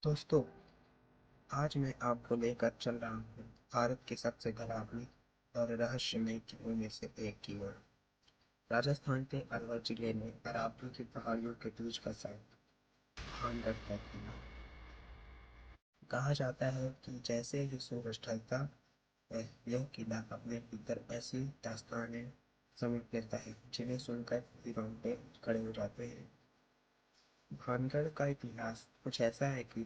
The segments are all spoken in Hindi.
दोस्तों, आज मैं आपको लेकर चल रहा हूँ भारत की सबसे डरावनी और रहस्यमय किलों में से एक की ओर। राजस्थान के अलवर जिले में अरावली की पहाड़ियों के बीच बसा भानगढ़ का किला। कहा जाता है कि जैसे ही सूरज ढलता है, यह किला अपने भीतर ऐसी दास्तानें समेट लेता है जिन्हें सुनकर ही रोंगटे खड़े हो जाते हैं। भानगढ़ का इतिहास कुछ ऐसा है कि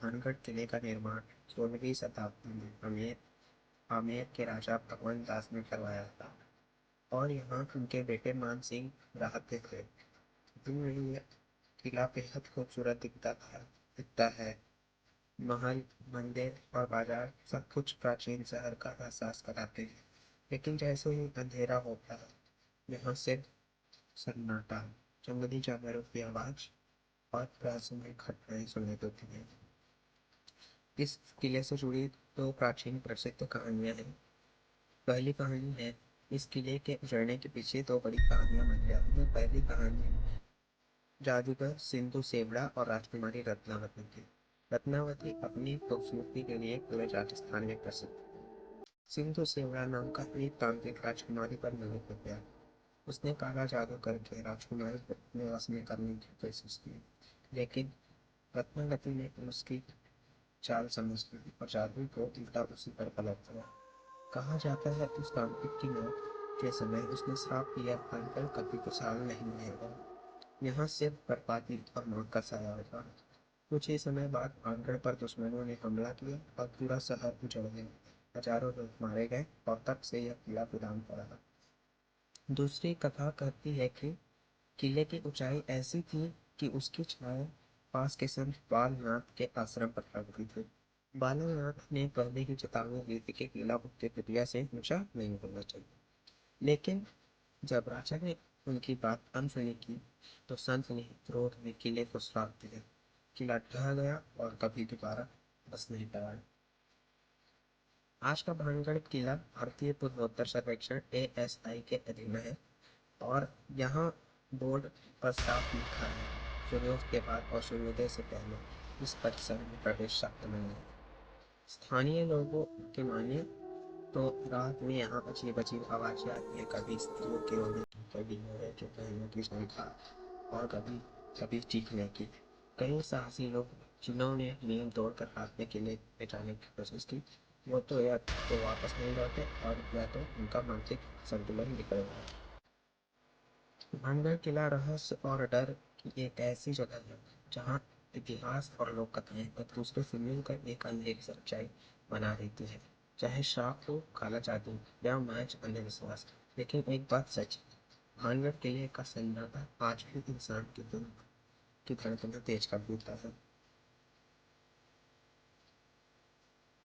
भानगढ़ किले का निर्माण 16वीं शताब्दी में आमेर के राजा भगवंत दास ने करवाया था और यहाँ उनके बेटे मान सिंह रहते थे। दिन में यह किला बेहद खूबसूरत दिखता है। महल, मंदिर और बाजार सब कुछ प्राचीन शहर का एहसास कराते हैं। लेकिन जैसे ही अंधेरा होता है, यहाँ सिर्फ सन्नाटा, जंगली जानवरों की आवाज और रहस्यमय घटनाएं सुनाई देती हैं। इस किले से जुड़ी दो प्राचीन प्रसिद्ध कहानियां हैं। पहली कहानी है, इस किले के उजड़ने के पीछे दो बड़ी कहानियां बन जाती हैं। पहली कहानी जादूगर सिंधु सेवड़ा और राजकुमारी रत्नावती की। रत्नावती अपनी खूबसूरती के लिए पूरे राजस्थान में प्रसिद्ध। सिंधु सेवड़ा नाम का एक तांत्रिक राजकुमारी पर मोहित हो गया। उसने काला जादू करके राजकुमारी को अपने वश में करने की कोशिश की, लेकिन रत्नावती ने उसकी चाल समझ ली और जादू को उल्टा उसी पर पलट दिया। कहा जाता है उस तांत्रिक की मौत के समय उसने श्राप दिया, भानगढ़ कभी खुशहाल नहीं रहेगा। यहाँ सिर्फ बर्बादी और मौत का साया होगा। कुछ ही समय बाद भानगढ़ पर दुश्मनों ने हमला किया और पूरा शहर उजड़ गया। हजारों लोग मारे गए और तब से यह किला वीरान पड़ा। दूसरी कथा कहती है कि किले की ऊंचाई ऐसी थी कि उसकी छाया पास के संत बालनाथ के आश्रम पर पड़ती थी। बालनाथ ने पहले ही चेतावनी दी थी कि किला उठते प्रक्रिया से ऊंचा नहीं होना चाहिए, लेकिन जब राजा ने उनकी बात अनसुनी की, तो संत ने क्रोध में किले को श्राप दिया। किला ढह गया और कभी दोबारा बस नहीं पाया। आज का भानगढ़ किला भारतीय पूर्वोत्तर सर्वेक्षण ASI के अधीन है और यहाँ बोर्ड पर साफ लिखा है, सूर्योदय के बाद और सूर्योदय से पहले इस परिसर में प्रवेश सख्त नहीं है। स्थानीय लोगों के माने तो रात में यहाँ अजीब अजीब आवाजें आती है, कभी स्त्रियों के रोने की, कभी घोड़े के टहलने की शंका और कभी कभी चीखने की। कई साहसी लोग जिन्होंने नींद तोड़कर रात में किले में जाने की कोशिश की, वो तो या तो वापस नहीं लौटे और या तो उनका मानसिक संतुलन बिगड़ गया। भानगढ़ किला रहस्य और डर की एक ऐसी जगह है जहाँ इतिहास और लोक कथाएं एक दूसरे से मिलकर एक अंधेरी सच्चाई बना देती है। चाहे श्राप हो, काला जादू या मैच अंधविश्वास, लेकिन एक बात सच है, भानगढ़ किले का सन्नाटा आज भी इंसान की दिल की धड़कनें तेज कर देता है।